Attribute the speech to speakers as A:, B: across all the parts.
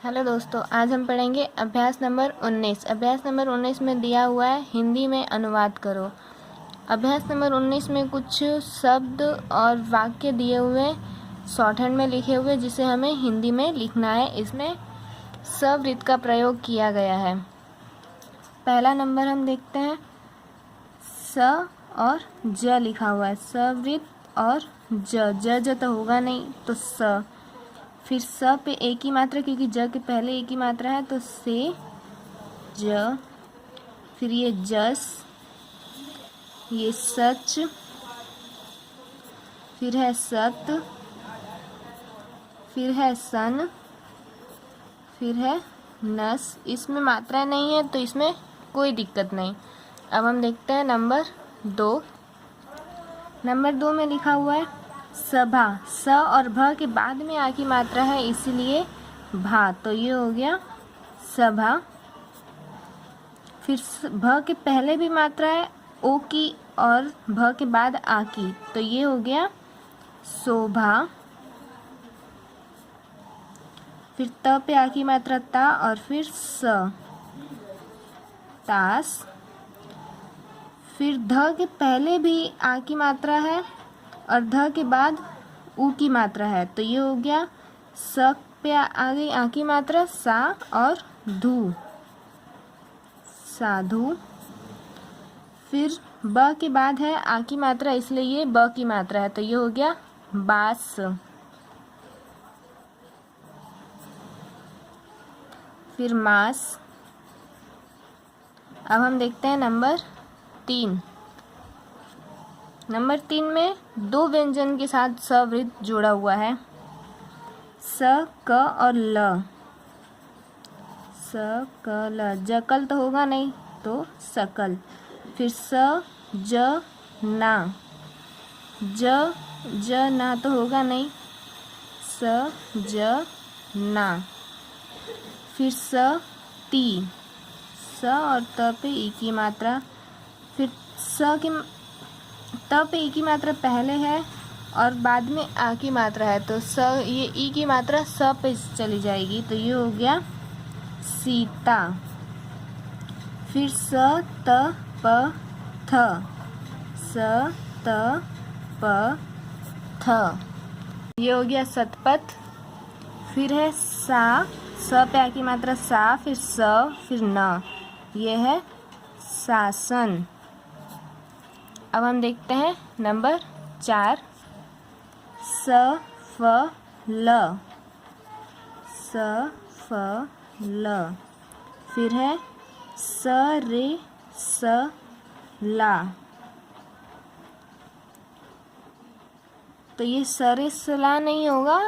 A: Hello दोस्तों, आज हम पढ़ेंगे अभ्यास नंबर 19। अभ्यास नंबर 19 में दिया हुआ है हिंदी में अनुवाद करो। अभ्यास नंबर 19 में कुछ शब्द और वाक्य दिए हुए शॉर्टहैंड में लिखे हुए जिसे हमें हिंदी में लिखना है। इसमें सवृत्त का प्रयोग किया गया है। पहला नंबर हम देखते हैं, स और ज लिखा हुआ है। सवृत्त और ज तो होगा नहीं, तो स। फिर स पे एक ही मात्रा, क्योंकि ज के पहले एक ही मात्रा है, तो से ज। फिर ये जस, ये सच, फिर है सत, फिर है सन, फिर है नस। इसमें मात्रा नहीं है तो इसमें कोई दिक्कत नहीं। अब हम देखते हैं नंबर 2। नंबर 2 में लिखा हुआ है सभा। स और भ के बाद में आ की मात्रा है, इसीलिए भा, तो ये हो गया सभा। फिर भ के पहले भी मात्रा है ओ की और भ के बाद आ की, तो ये हो गया शोभा। फिर त पे आ की मात्रा ता और फिर स, तास। फिर ध के पहले भी आ की मात्रा है और ध के बाद ऊ की मात्रा है, तो ये हो गया स पे आ गई आ की मात्रा सा और धू, साधु। फिर ब के बाद है आ की मात्रा, इसलिए ये ब की मात्रा है, तो ये हो गया बास। फिर मास। अब हम देखते हैं नंबर 3। नंबर 3 में दो व्यंजन के साथ सवृत्त जोड़ा हुआ है, स, क और ल। स, क, ल। जकल तो होगा नहीं, तो सकल। फिर स, ज, ना। ज ना तो होगा नहीं, स, ज, ना। फिर स, ती। स और त पे ई की मात्रा। फिर स की त पे ई की मात्रा पहले है और बाद में आ की मात्रा है, तो स, ये ई की मात्रा स पे चली जाएगी, तो ये हो गया सीता। फिर स, त, प, थ। स, त, प, थ, ये हो गया सतपथ। फिर है सा, स पे आ की मात्रा सा, फिर स, फिर न, ये है शासन। अब हम देखते हैं नंबर 4। स, फ, ल। स, फ, ल। फिर है स, रे, स, ला। तो ये सरे सला नहीं होगा,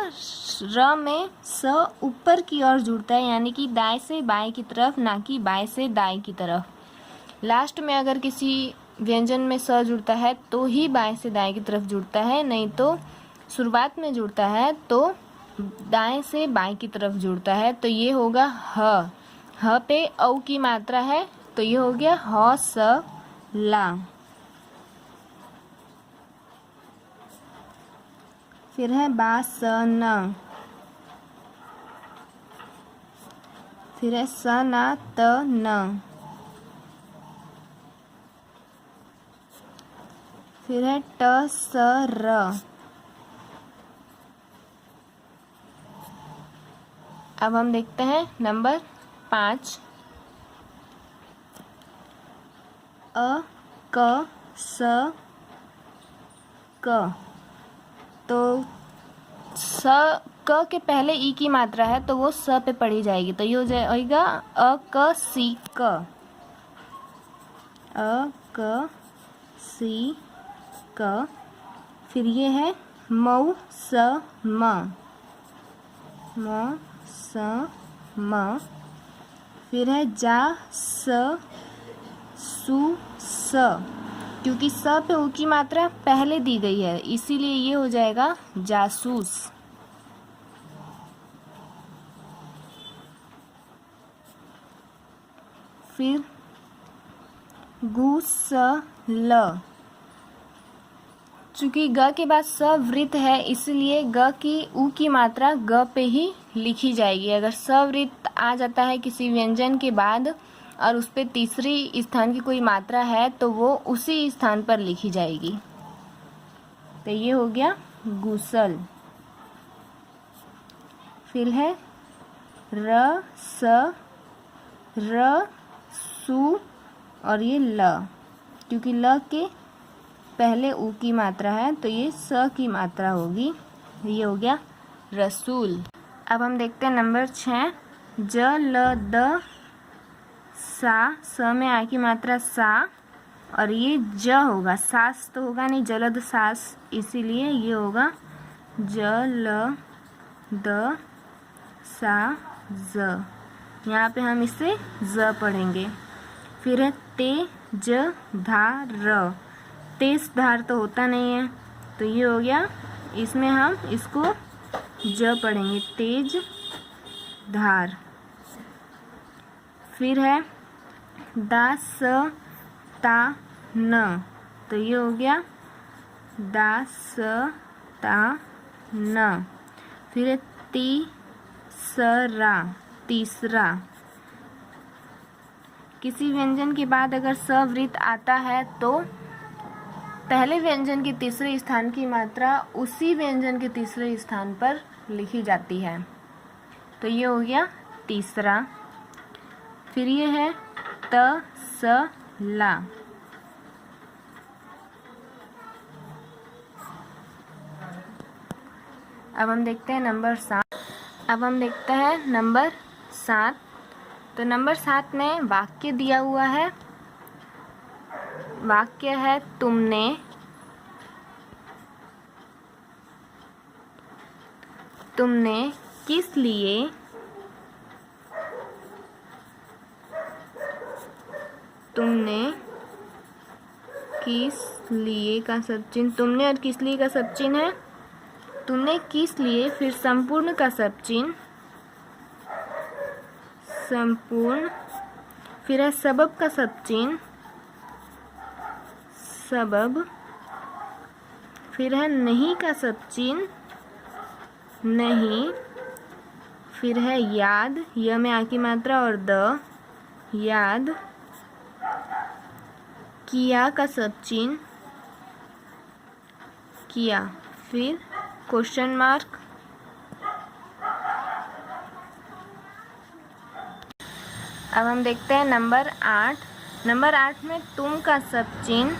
A: र में स ऊपर की ओर जुड़ता है, यानी कि दाएं से बाएं की तरफ, ना कि बाएं से दाएं की तरफ। लास्ट में अगर किसी व्यंजन में स जुड़ता है तो ही बाएं से दाएं की तरफ जुड़ता है, नहीं तो शुरुआत में जुड़ता है तो दाएं से बाएं की तरफ जुड़ता है, तो ये होगा ह। ह पे औ की मात्रा है, तो ये हो गया ह, स, ला। फिर है बा, स, न। फिर है स, ना, त, न। फिर है ट, स, र। अब हम देखते हैं नंबर 5। अ, क, स, क। तो स, क के पहले ई की मात्रा है, तो वो स पे पढ़ी जाएगी, तो ये हो जाएगा अ, क, सी, क। अ, क, सी, क। फिर ये है मऊ, स, म। म, स, म। फिर है जा, स, सु, स। क्योंकि स पे ऊ की मात्रा पहले दी गई है, इसीलिए ये हो जाएगा जासूस। फिर गु, स, ल। चूँकि ग के बाद स वृत्त है, इसलिए ग की उ की मात्रा ग पे ही लिखी जाएगी। अगर स वृत्त आ जाता है किसी व्यंजन के बाद और उस पे तीसरी स्थान की कोई मात्रा है तो वो उसी स्थान पर लिखी जाएगी। तो ये हो गया गुसल। फिर है र, स, र, सु और ये ल, क्योंकि ल के पहले उ की मात्रा है तो ये स की मात्रा होगी। ये हो गया रसूल। अब हम देखते हैं नंबर 6, ज, ल, द, सा, स में आ की मात्रा सा और ये ज होगा, सास तो होगा नहीं, जलद सास, इसीलिए ये होगा ज, ल, द, सा, ज। यहाँ पे हम इसे ज पढ़ेंगे। फिर है ते, ज, धा, र, तेज धार तो होता नहीं है तो ये हो गया, इसमें हम इसको ज पढ़ेंगे, तेज धार। फिर है दा, स, ता, न, तो ये हो गया दा, स, ता, न। फिर है ती, स, रा, तीसरा। किसी व्यंजन के बाद अगर स वृत्त आता है तो पहले व्यंजन के तीसरे स्थान की मात्रा उसी व्यंजन के तीसरे स्थान पर लिखी जाती है। तो ये हो गया तीसरा। फिर ये है त, स, ला। अब हम देखते हैं नंबर 7। तो नंबर 7 में वाक्य दिया हुआ है। वाक्य है तुमने किस लिए का सब चिन्ह, तुमने और किस लिए का सब चिन्ह है तुमने किस लिए, फिर संपूर्ण का सब चिन्ह संपूर्ण, फिर है सबब का सब चिन्ह सबब, फिर है नहीं का सब चिन्ह नहीं, फिर है याद, य में आ की मात्रा और द, याद, किया का सब चिन्ह किया, फिर क्वेश्चन मार्क। अब हम देखते हैं नंबर 8। नंबर 8 में तुम का सब चिन्ह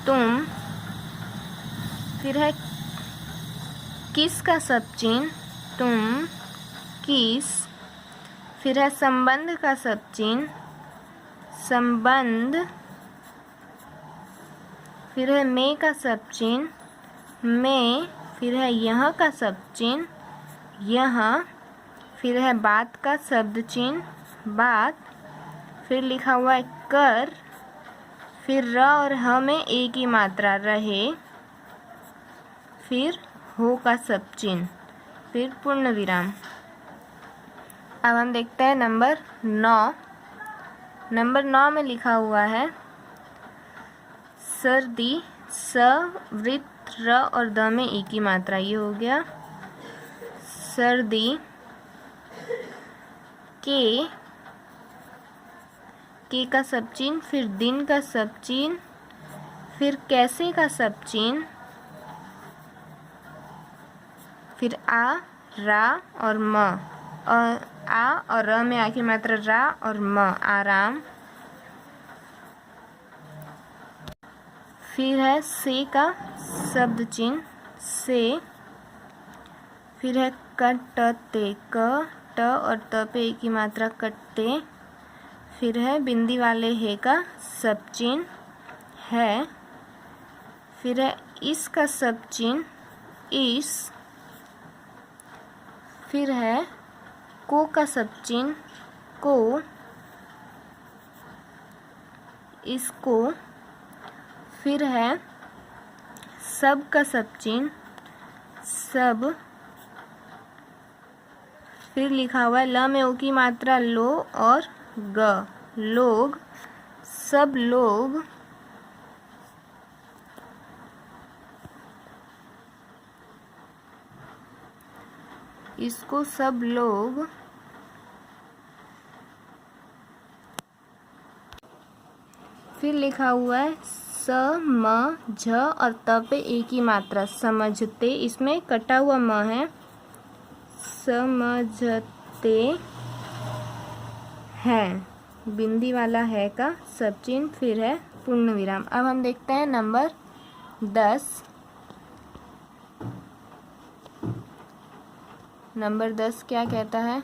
A: तुम, फिर है किस का सब चिन्ह तुम, किस, फिर है संबंध का सब चिन्ह संबंध, फिर है में का सब चिन्ह में, फिर है यह का सब चिन्ह यह, फिर है बात का शब्द चिन्ह बात, फिर लिखा हुआ है कर, फिर र और ह में ए की मात्रा रहे, फिर हो का सब चिन्ह, फिर पूर्ण विराम। अब हम देखते हैं नंबर 9। नंबर 9 में लिखा हुआ है सर्दी, स वृत्त र और द में ई की मात्रा, ये हो गया सर्दी, के का सब चिन्ह, फिर दिन का सब चिन्ह, फिर कैसे का सब चिन्ह, फिर आ, रा और म, और आ और र में आ की मात्रा रा और म, आराम, फिर है से का शब्द चिन्ह से, फिर है कटते, क, ट और त पे ए की मात्रा कटते, फिर है बिंदी वाले हे का सब चिन्ह है, फिर है इस का सब चिन्ह इस, फिर है को का सब चिन्ह को, इसको, फिर है सब का सब चिन्ह सब, फिर लिखा हुआ है ल में ओ की मात्रा लो और ग, लोग, सब लोग, इसको सब लोग फिर लिखा हुआ है स म झ और त पे एक ही मात्रा समझते, इसमें कटा हुआ म है, समझते हैं, बिंदी वाला है का सब चिन्ह, फिर है पूर्ण विराम। अब हम देखते हैं नंबर 10। नंबर 10 क्या कहता है?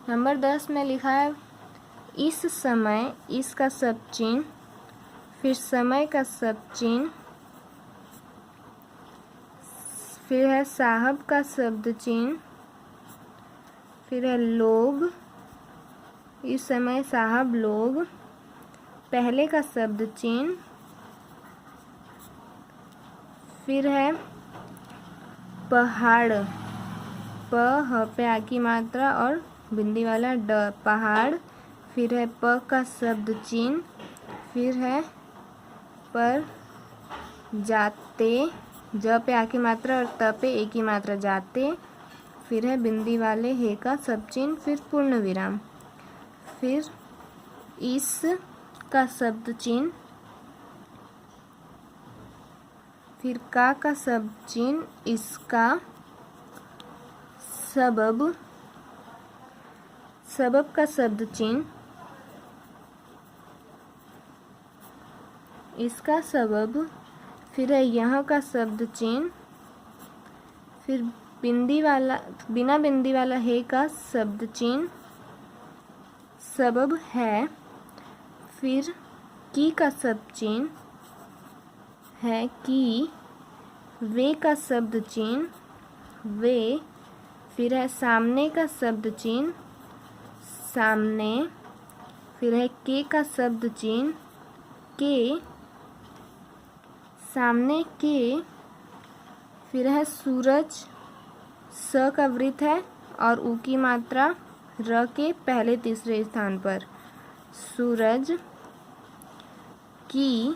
A: नंबर 10 में लिखा है इस समय, इसका सब चिन्ह, फिर समय का सब चिन्ह, फिर है साहब का शब्द चिन्ह, फिर है लोग, इस समय साहब लोग, पहले का शब्द चिन्ह, फिर है पहाड़, प ह पे आ की मात्रा और बिंदी वाला ड, पहाड़, फिर है प का शब्द चिन्ह, फिर है पर जाते, ज पे आ की मात्रा और त पे एक ही मात्रा जाते, फिर है बिंदी वाले हे का सब चिन्ह, फिर पूर्ण विराम, फिर इस का शब्द चिन्ह, फिर का शब्द चिन्ह, इसका, सबब, सबब का शब्द चिन्ह, इसका सबब, फिर है यहाँ का शब्द चिन्ह, फिर बिंदी वाला, बिना बिंदी वाला है का शब्द चिन्ह, सबब है, फिर की का शब्द चिन्ह है कि, वे का शब्द चिन्ह, वे, फिर है सामने का शब्द चिन्ह, सामने, फिर है के का शब्द चिन्ह, के, सामने के, फिर है सूरज, स का वृत्त है और उ की मात्रा र के पहले तीसरे स्थान पर, सूरज की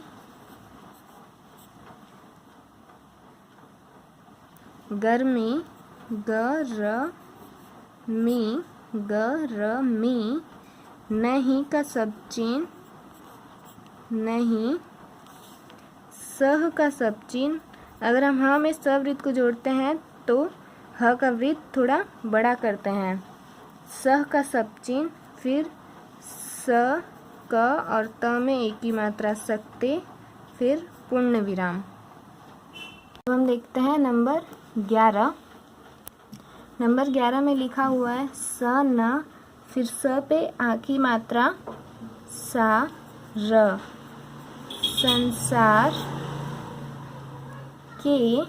A: गर्मी, गर्मी, नहीं का सब चिन्ह, नहीं, सह का सब चिन्ह, अगर हम ह में स वृत्त को जोड़ते हैं तो ह का वृत्त थोड़ा बड़ा करते हैं, सह का सब चिन्ह, फिर स, क और त में एक ही मात्रा सकते, फिर पूर्ण विराम। अब हम देखते हैं नंबर 11। नंबर 11 में लिखा हुआ है स न, फिर स पे आ की मात्रा सा र, संसार के,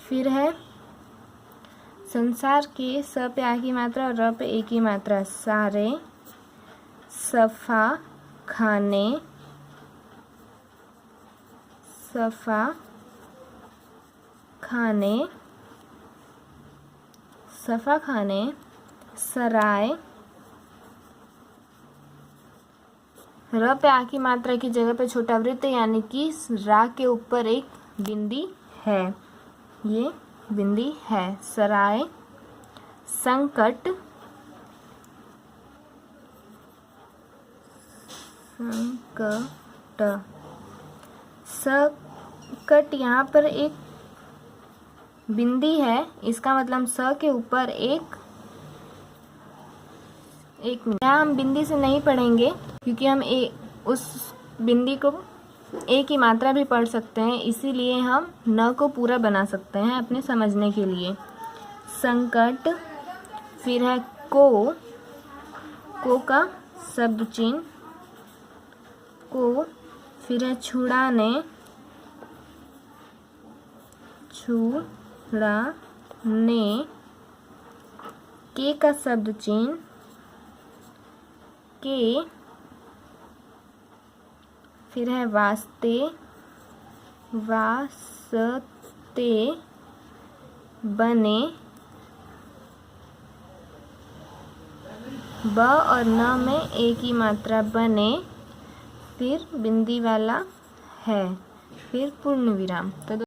A: फिर है संसार के, स पे आ की मात्रा और र पे एक ही मात्रा सारे, सफा खाने, सफा खाने, सफा खाने, सराय, र पे आ की मात्रा की जगह पे छोटा वृत्त यानी कि रा के ऊपर एक बिंदी है, ये बिंदी है, सराय, संकट, संकट, संकट यहाँ पर एक बिंदी है, इसका मतलब स के ऊपर एक यहाँ हम बिंदी से नहीं पढ़ेंगे क्योंकि हम उस बिंदी को एक ही मात्रा भी पढ़ सकते हैं, इसीलिए हम न को पूरा बना सकते हैं अपने समझने के लिए। संकट, फिर है को का शब्द चिन्ह, को, फिर है छुड़ाने, छुड़ाने, के का शब्द चिन्ह, के, फिर है वास्ते, वास्ते, बने, ब और न में एक ही मात्रा बने, फिर बिंदी वाला है, फिर पूर्ण विराम। तो